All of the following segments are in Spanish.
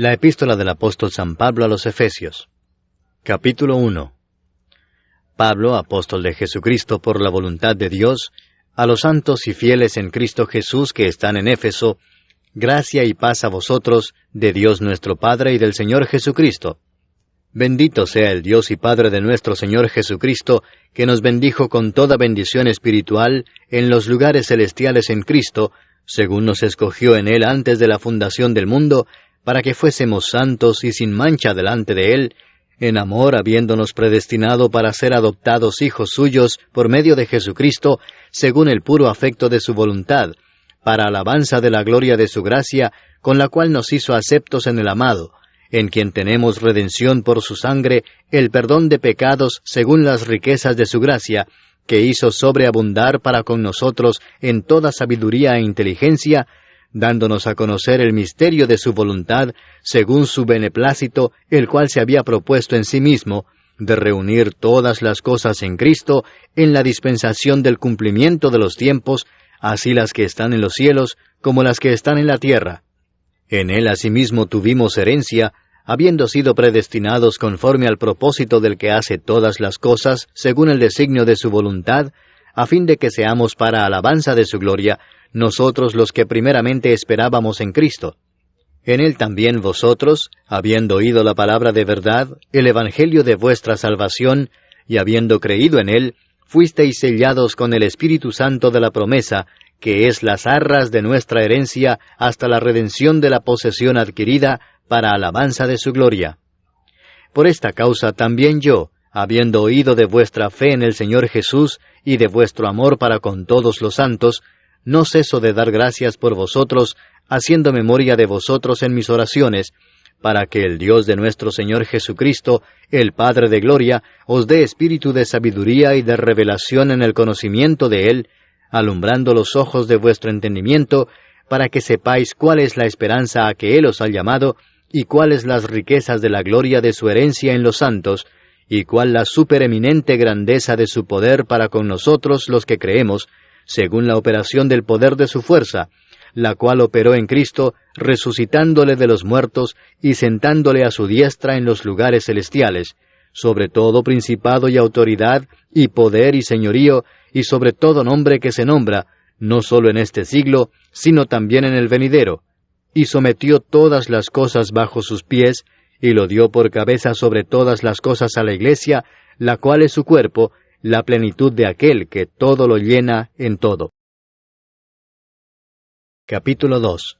La epístola del apóstol San Pablo a los Efesios. Capítulo 1. Pablo, apóstol de Jesucristo por la voluntad de Dios, a los santos y fieles en Cristo Jesús que están en Éfeso, gracia y paz a vosotros, de Dios nuestro Padre y del Señor Jesucristo. Bendito sea el Dios y Padre de nuestro Señor Jesucristo, que nos bendijo con toda bendición espiritual en los lugares celestiales en Cristo, según nos escogió en Él antes de la fundación del mundo, para que fuésemos santos y sin mancha delante de Él, en amor habiéndonos predestinado para ser adoptados hijos suyos por medio de Jesucristo, según el puro afecto de su voluntad, para alabanza de la gloria de su gracia, con la cual nos hizo aceptos en el amado, en quien tenemos redención por su sangre, el perdón de pecados según las riquezas de su gracia, que hizo sobreabundar para con nosotros en toda sabiduría e inteligencia, dándonos a conocer el misterio de su voluntad, según su beneplácito, el cual se había propuesto en sí mismo, de reunir todas las cosas en Cristo, en la dispensación del cumplimiento de los tiempos, así las que están en los cielos, como las que están en la tierra. En Él asimismo tuvimos herencia, habiendo sido predestinados conforme al propósito del que hace todas las cosas, según el designio de su voluntad, a fin de que seamos para alabanza de su gloria, nosotros los que primeramente esperábamos en Cristo. En Él también vosotros, habiendo oído la palabra de verdad, el evangelio de vuestra salvación, y habiendo creído en Él, fuisteis sellados con el Espíritu Santo de la promesa, que es las arras de nuestra herencia hasta la redención de la posesión adquirida, para alabanza de su gloria. Por esta causa también yo, habiendo oído de vuestra fe en el Señor Jesús, y de vuestro amor para con todos los santos, no ceso de dar gracias por vosotros, haciendo memoria de vosotros en mis oraciones, para que el Dios de nuestro Señor Jesucristo, el Padre de gloria, os dé espíritu de sabiduría y de revelación en el conocimiento de Él, alumbrando los ojos de vuestro entendimiento, para que sepáis cuál es la esperanza a que Él os ha llamado, y cuáles las riquezas de la gloria de su herencia en los santos, y cuál la supereminente grandeza de su poder para con nosotros los que creemos, según la operación del poder de su fuerza, la cual operó en Cristo, resucitándole de los muertos y sentándole a su diestra en los lugares celestiales, sobre todo principado y autoridad, y poder y señorío, y sobre todo nombre que se nombra, no sólo en este siglo, sino también en el venidero, y sometió todas las cosas bajo sus pies, y lo dio por cabeza sobre todas las cosas a la Iglesia, la cual es su cuerpo, la plenitud de aquel que todo lo llena en todo. Capítulo 2.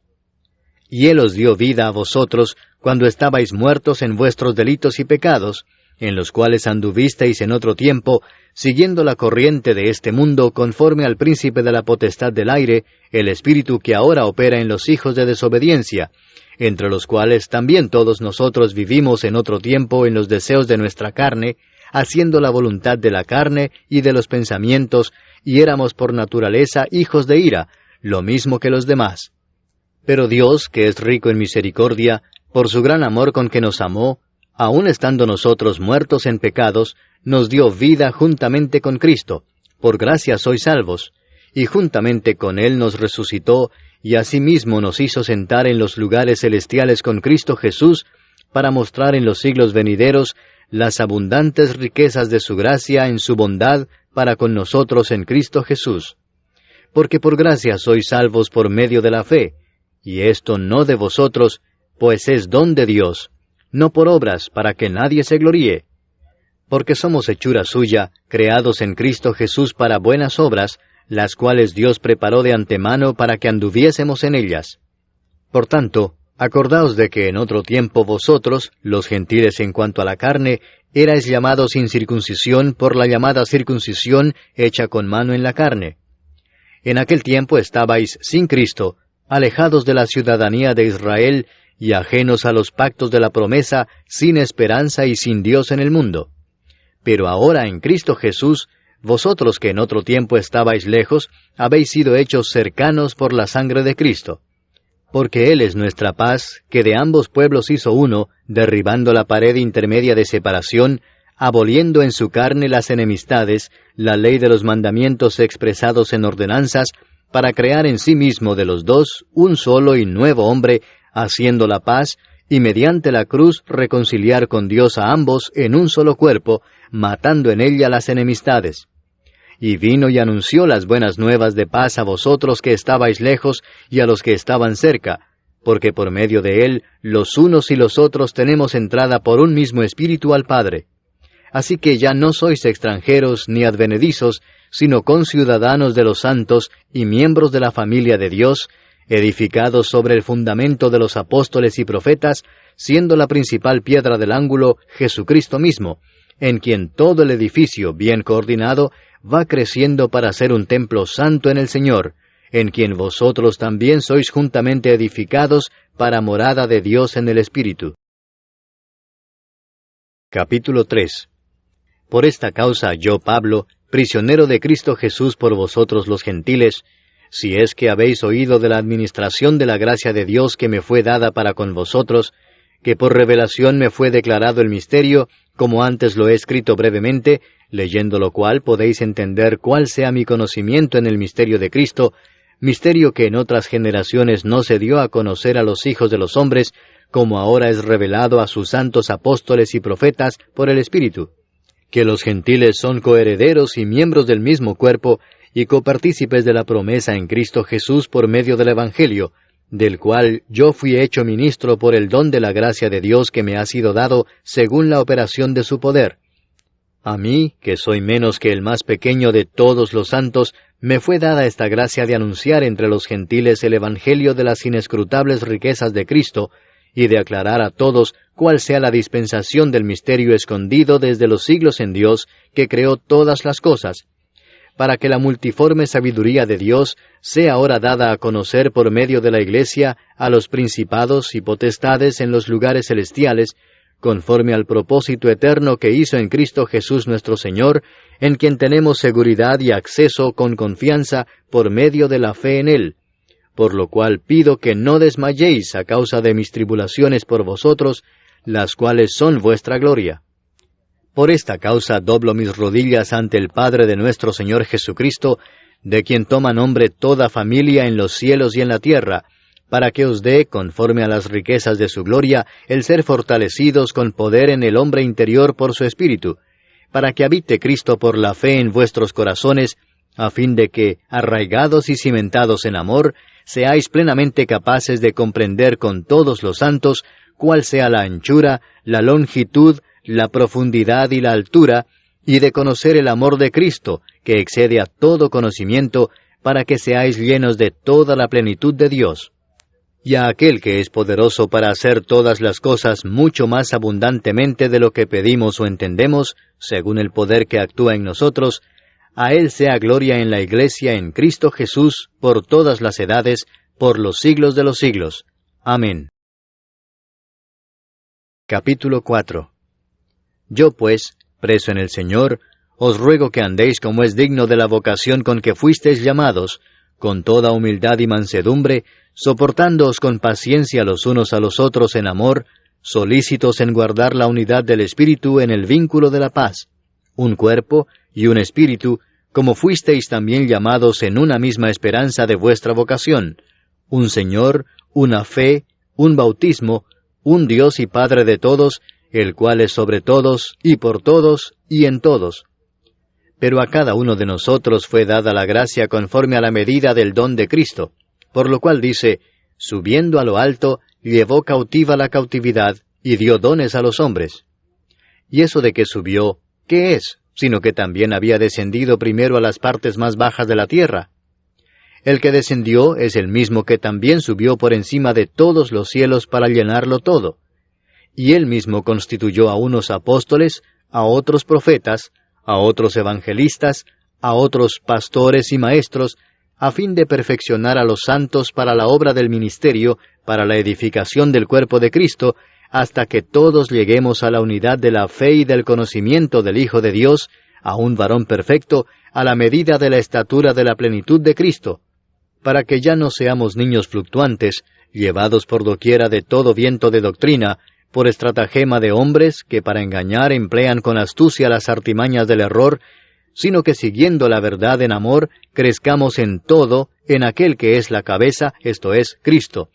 Y Él os dio vida a vosotros, cuando estabais muertos en vuestros delitos y pecados, en los cuales anduvisteis en otro tiempo, siguiendo la corriente de este mundo conforme al príncipe de la potestad del aire, el espíritu que ahora opera en los hijos de desobediencia, entre los cuales también todos nosotros vivimos en otro tiempo en los deseos de nuestra carne, haciendo la voluntad de la carne y de los pensamientos, y éramos por naturaleza hijos de ira, lo mismo que los demás. Pero Dios, que es rico en misericordia, por su gran amor con que nos amó, aun estando nosotros muertos en pecados, nos dio vida juntamente con Cristo. Por gracia sois salvos, y juntamente con Él nos resucitó, y asimismo nos hizo sentar en los lugares celestiales con Cristo Jesús, para mostrar en los siglos venideros las abundantes riquezas de su gracia en su bondad para con nosotros en Cristo Jesús. Porque por gracia sois salvos por medio de la fe, y esto no de vosotros, pues es don de Dios, no por obras para que nadie se gloríe. Porque somos hechura suya, creados en Cristo Jesús para buenas obras, las cuales Dios preparó de antemano para que anduviésemos en ellas. Por tanto, acordaos de que en otro tiempo vosotros, los gentiles en cuanto a la carne, erais llamados sin circuncisión por la llamada circuncisión hecha con mano en la carne. En aquel tiempo estabais sin Cristo, alejados de la ciudadanía de Israel y ajenos a los pactos de la promesa, sin esperanza y sin Dios en el mundo. Pero ahora en Cristo Jesús, vosotros que en otro tiempo estabais lejos, habéis sido hechos cercanos por la sangre de Cristo. Porque Él es nuestra paz, que de ambos pueblos hizo uno, derribando la pared intermedia de separación, aboliendo en su carne las enemistades, la ley de los mandamientos expresados en ordenanzas, para crear en sí mismo de los dos un solo y nuevo hombre, haciendo la paz, y mediante la cruz reconciliar con Dios a ambos en un solo cuerpo, matando en ella las enemistades. Y vino y anunció las buenas nuevas de paz a vosotros que estabais lejos y a los que estaban cerca, porque por medio de él los unos y los otros tenemos entrada por un mismo Espíritu al Padre. Así que ya no sois extranjeros ni advenedizos, sino conciudadanos de los santos y miembros de la familia de Dios, edificados sobre el fundamento de los apóstoles y profetas, siendo la principal piedra del ángulo Jesucristo mismo, en quien todo el edificio, bien coordinado, va creciendo para ser un templo santo en el Señor, en quien vosotros también sois juntamente edificados para morada de Dios en el Espíritu. Capítulo 3. Por esta causa yo, Pablo, prisionero de Cristo Jesús por vosotros los gentiles, si es que habéis oído de la administración de la gracia de Dios que me fue dada para con vosotros, que por revelación me fue declarado el misterio, como antes lo he escrito brevemente, leyendo lo cual podéis entender cuál sea mi conocimiento en el misterio de Cristo, misterio que en otras generaciones no se dio a conocer a los hijos de los hombres, como ahora es revelado a sus santos apóstoles y profetas por el Espíritu, que los gentiles son coherederos y miembros del mismo cuerpo, y copartícipes de la promesa en Cristo Jesús por medio del Evangelio, del cual yo fui hecho ministro por el don de la gracia de Dios que me ha sido dado según la operación de su poder. A mí, que soy menos que el más pequeño de todos los santos, me fue dada esta gracia de anunciar entre los gentiles el Evangelio de las inescrutables riquezas de Cristo, y de aclarar a todos cuál sea la dispensación del misterio escondido desde los siglos en Dios, que creó todas las cosas, para que la multiforme sabiduría de Dios sea ahora dada a conocer por medio de la Iglesia a los principados y potestades en los lugares celestiales, conforme al propósito eterno que hizo en Cristo Jesús nuestro Señor, en quien tenemos seguridad y acceso con confianza por medio de la fe en Él. Por lo cual pido que no desmayéis a causa de mis tribulaciones por vosotros, las cuales son vuestra gloria. Por esta causa doblo mis rodillas ante el Padre de nuestro Señor Jesucristo, de quien toma nombre toda familia en los cielos y en la tierra, para que os dé, conforme a las riquezas de su gloria, el ser fortalecidos con poder en el hombre interior por su Espíritu, para que habite Cristo por la fe en vuestros corazones, a fin de que, arraigados y cimentados en amor, seáis plenamente capaces de comprender con todos los santos cuál sea la anchura, la longitud, la profundidad y la altura, y de conocer el amor de Cristo, que excede a todo conocimiento, para que seáis llenos de toda la plenitud de Dios. Y a aquel que es poderoso para hacer todas las cosas mucho más abundantemente de lo que pedimos o entendemos, según el poder que actúa en nosotros, a Él sea gloria en la Iglesia en Cristo Jesús, por todas las edades, por los siglos de los siglos. Amén. Capítulo 4. Yo pues, preso en el Señor, os ruego que andéis como es digno de la vocación con que fuisteis llamados, con toda humildad y mansedumbre, soportándoos con paciencia los unos a los otros en amor, solícitos en guardar la unidad del Espíritu en el vínculo de la paz, un cuerpo y un espíritu, como fuisteis también llamados en una misma esperanza de vuestra vocación, un Señor, una fe, un bautismo, un Dios y Padre de todos, el cual es sobre todos, y por todos, y en todos. Pero a cada uno de nosotros fue dada la gracia conforme a la medida del don de Cristo, por lo cual dice, subiendo a lo alto, llevó cautiva la cautividad, y dio dones a los hombres. Y eso de que subió, ¿qué es? Sino que también había descendido primero a las partes más bajas de la tierra. El que descendió es el mismo que también subió por encima de todos los cielos para llenarlo todo. Y él mismo constituyó a unos apóstoles, a otros profetas, a otros evangelistas, a otros pastores y maestros, a fin de perfeccionar a los santos para la obra del ministerio, para la edificación del cuerpo de Cristo, hasta que todos lleguemos a la unidad de la fe y del conocimiento del Hijo de Dios, a un varón perfecto, a la medida de la estatura de la plenitud de Cristo, para que ya no seamos niños fluctuantes, llevados por doquiera de todo viento de doctrina, por estratagema de hombres que para engañar emplean con astucia las artimañas del error, sino que siguiendo la verdad en amor, crezcamos en todo en aquel que es la cabeza, esto es, Cristo,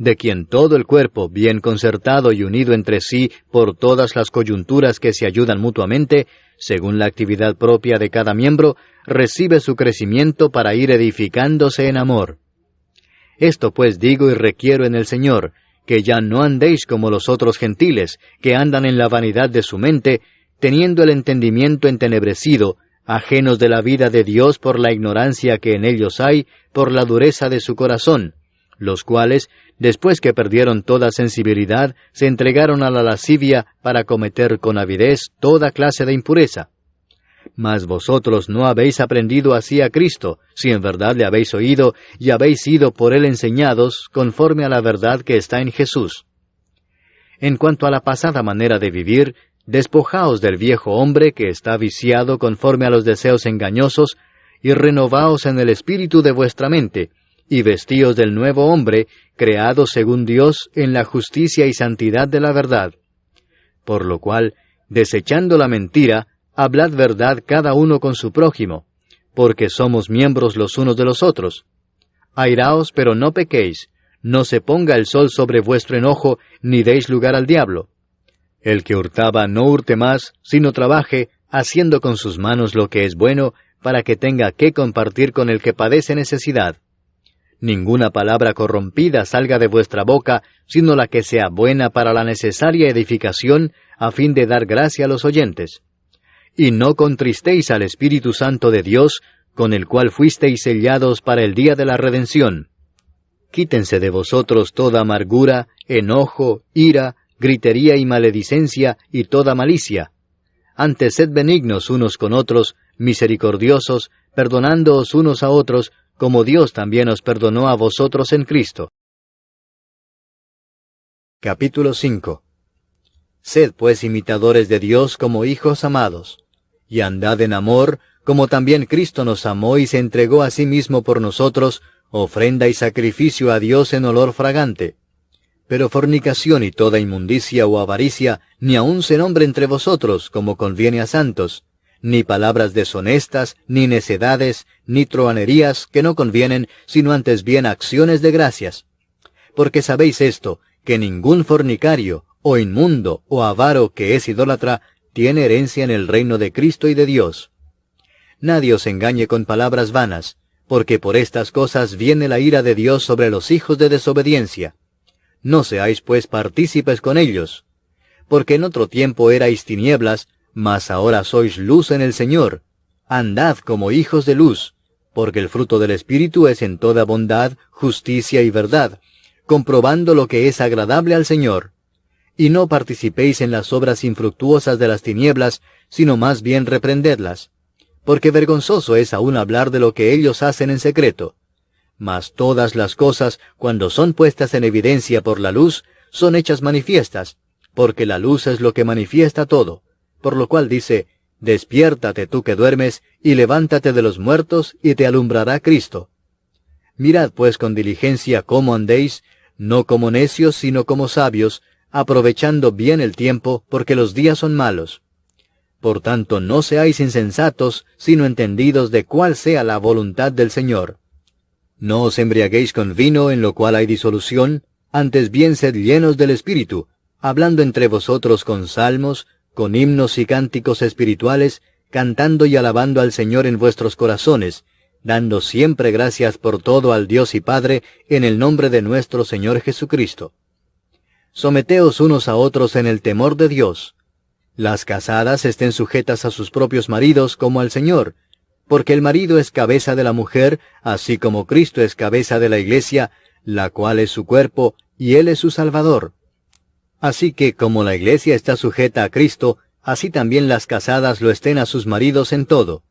de quien todo el cuerpo, bien concertado y unido entre sí por todas las coyunturas que se ayudan mutuamente, según la actividad propia de cada miembro, recibe su crecimiento para ir edificándose en amor. Esto pues digo y requiero en el Señor, que ya no andéis como los otros gentiles, que andan en la vanidad de su mente, teniendo el entendimiento entenebrecido, ajenos de la vida de Dios por la ignorancia que en ellos hay, por la dureza de su corazón, los cuales, después que perdieron toda sensibilidad, se entregaron a la lascivia para cometer con avidez toda clase de impureza. Mas vosotros no habéis aprendido así a Cristo, si en verdad le habéis oído y habéis sido por él enseñados, conforme a la verdad que está en Jesús. En cuanto a la pasada manera de vivir, despojaos del viejo hombre que está viciado conforme a los deseos engañosos, y renovaos en el espíritu de vuestra mente, y vestíos del nuevo hombre, creado según Dios en la justicia y santidad de la verdad. Por lo cual, desechando la mentira, hablad verdad cada uno con su prójimo, porque somos miembros los unos de los otros. Airaos, pero no pequéis, no se ponga el sol sobre vuestro enojo, ni deis lugar al diablo. El que hurtaba no hurte más, sino trabaje, haciendo con sus manos lo que es bueno, para que tenga que compartir con el que padece necesidad. Ninguna palabra corrompida salga de vuestra boca, sino la que sea buena para la necesaria edificación, a fin de dar gracia a los oyentes. Y no contristéis al Espíritu Santo de Dios, con el cual fuisteis sellados para el día de la redención. Quítense de vosotros toda amargura, enojo, ira, gritería y maledicencia, y toda malicia. Antes sed benignos unos con otros, misericordiosos, perdonándoos unos a otros, como Dios también os perdonó a vosotros en Cristo. Capítulo 5. Sed pues imitadores de Dios como hijos amados, y andad en amor, como también Cristo nos amó y se entregó a sí mismo por nosotros, ofrenda y sacrificio a Dios en olor fragante. Pero fornicación y toda inmundicia o avaricia, ni aun se nombre entre vosotros, como conviene a santos, ni palabras deshonestas, ni necedades, ni truhanerías que no convienen, sino antes bien acciones de gracias. Porque sabéis esto, que ningún fornicario, o inmundo, o avaro que es idólatra, tiene herencia en el reino de Cristo y de Dios. Nadie os engañe con palabras vanas, porque por estas cosas viene la ira de Dios sobre los hijos de desobediencia. No seáis pues partícipes con ellos, porque en otro tiempo erais tinieblas, mas ahora sois luz en el Señor. Andad como hijos de luz, porque el fruto del Espíritu es en toda bondad, justicia y verdad, comprobando lo que es agradable al Señor. Y no participéis en las obras infructuosas de las tinieblas, sino más bien reprendedlas, porque vergonzoso es aún hablar de lo que ellos hacen en secreto. Mas todas las cosas, cuando son puestas en evidencia por la luz, son hechas manifiestas, porque la luz es lo que manifiesta todo. Por lo cual dice, despiértate tú que duermes, y levántate de los muertos, y te alumbrará Cristo. Mirad pues con diligencia cómo andéis, no como necios, sino como sabios, aprovechando bien el tiempo, porque los días son malos. Por tanto, no seáis insensatos, sino entendidos de cuál sea la voluntad del Señor. No os embriaguéis con vino, en lo cual hay disolución, antes bien sed llenos del Espíritu, hablando entre vosotros con salmos, con himnos y cánticos espirituales, cantando y alabando al Señor en vuestros corazones, dando siempre gracias por todo al Dios y Padre, en el nombre de nuestro Señor Jesucristo. Someteos unos a otros en el temor de Dios. Las casadas estén sujetas a sus propios maridos como al Señor, porque el marido es cabeza de la mujer, así como Cristo es cabeza de la Iglesia, la cual es su cuerpo, y Él es su Salvador. Así que, como la Iglesia está sujeta a Cristo, así también las casadas lo estén a sus maridos en todo.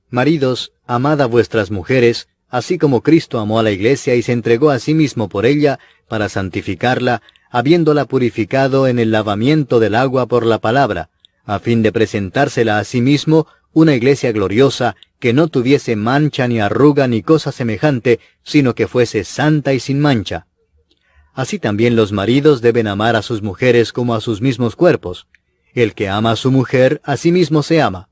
Maridos, amad a vuestras mujeres, así como Cristo amó a la Iglesia y se entregó a sí mismo por ella, para santificarla, habiéndola purificado en el lavamiento del agua por la palabra, a fin de presentársela a sí mismo una iglesia gloriosa, que no tuviese mancha ni arruga ni cosa semejante, sino que fuese santa y sin mancha. Así también los maridos deben amar a sus mujeres como a sus mismos cuerpos. El que ama a su mujer, a sí mismo se ama.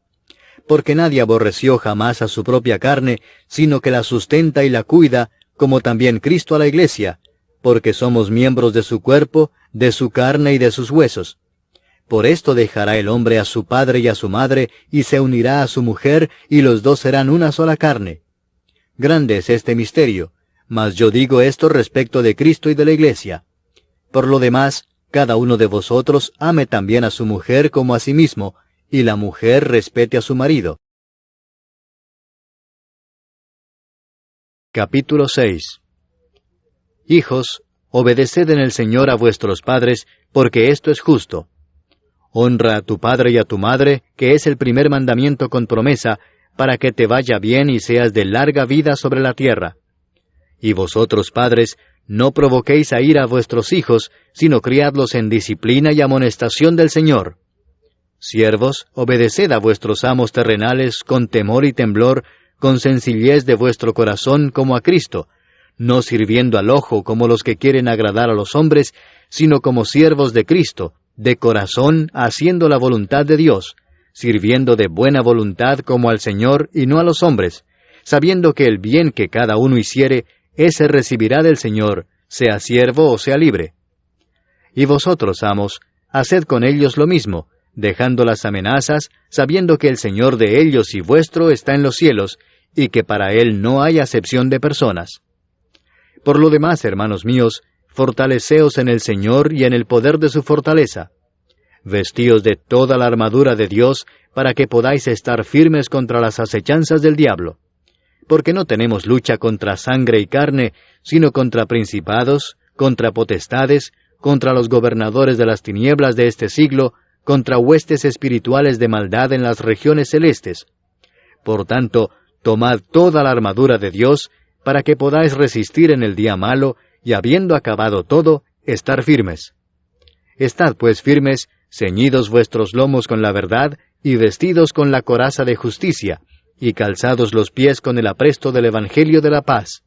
Porque nadie aborreció jamás a su propia carne, sino que la sustenta y la cuida, como también Cristo a la iglesia, porque somos miembros de su cuerpo, de su carne y de sus huesos. Por esto dejará el hombre a su padre y a su madre, y se unirá a su mujer, y los dos serán una sola carne. Grande es este misterio, mas yo digo esto respecto de Cristo y de la Iglesia. Por lo demás, cada uno de vosotros ame también a su mujer como a sí mismo, y la mujer respete a su marido. Capítulo 6. Hijos, obedeced en el Señor a vuestros padres, porque esto es justo. Honra a tu padre y a tu madre, que es el primer mandamiento con promesa, para que te vaya bien y seas de larga vida sobre la tierra. Y vosotros, padres, no provoquéis a ira a vuestros hijos, sino criadlos en disciplina y amonestación del Señor. Siervos, obedeced a vuestros amos terrenales con temor y temblor, con sencillez de vuestro corazón como a Cristo, no sirviendo al ojo como los que quieren agradar a los hombres, sino como siervos de Cristo, de corazón haciendo la voluntad de Dios, sirviendo de buena voluntad como al Señor y no a los hombres, sabiendo que el bien que cada uno hiciere, ese recibirá del Señor, sea siervo o sea libre. Y vosotros, amos, haced con ellos lo mismo, dejando las amenazas, sabiendo que el Señor de ellos y vuestro está en los cielos, y que para Él no hay acepción de personas. Por lo demás, hermanos míos, fortaleceos en el Señor y en el poder de su fortaleza. Vestíos de toda la armadura de Dios, para que podáis estar firmes contra las acechanzas del diablo. Porque no tenemos lucha contra sangre y carne, sino contra principados, contra potestades, contra los gobernadores de las tinieblas de este siglo, contra huestes espirituales de maldad en las regiones celestes. Por tanto, tomad toda la armadura de Dios, para que podáis resistir en el día malo, y habiendo acabado todo, estar firmes. Estad pues firmes, ceñidos vuestros lomos con la verdad, y vestidos con la coraza de justicia, y calzados los pies con el apresto del Evangelio de la paz.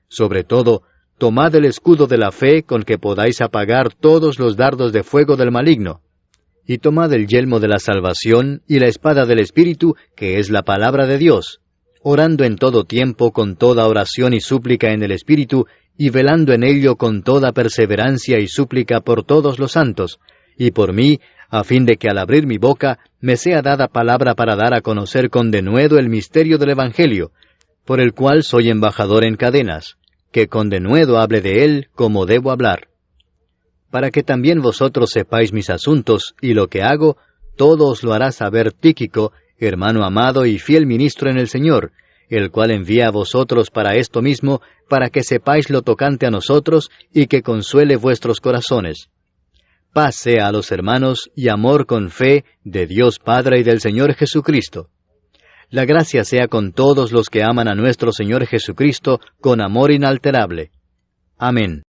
Sobre todo, tomad el escudo de la fe con que podáis apagar todos los dardos de fuego del maligno. Y tomad el yelmo de la salvación y la espada del Espíritu, que es la palabra de Dios, orando en todo tiempo con toda oración y súplica en el Espíritu, y velando en ello con toda perseverancia y súplica por todos los santos, y por mí, a fin de que al abrir mi boca me sea dada palabra para dar a conocer con denuedo el misterio del Evangelio, por el cual soy embajador en cadenas, que con denuedo hable de él como debo hablar. Para que también vosotros sepáis mis asuntos y lo que hago, todo os lo hará saber Tíquico, hermano amado y fiel ministro en el Señor, el cual envía a vosotros para esto mismo, para que sepáis lo tocante a nosotros y que consuele vuestros corazones. Paz sea a los hermanos y amor con fe de Dios Padre y del Señor Jesucristo. La gracia sea con todos los que aman a nuestro Señor Jesucristo con amor inalterable. Amén.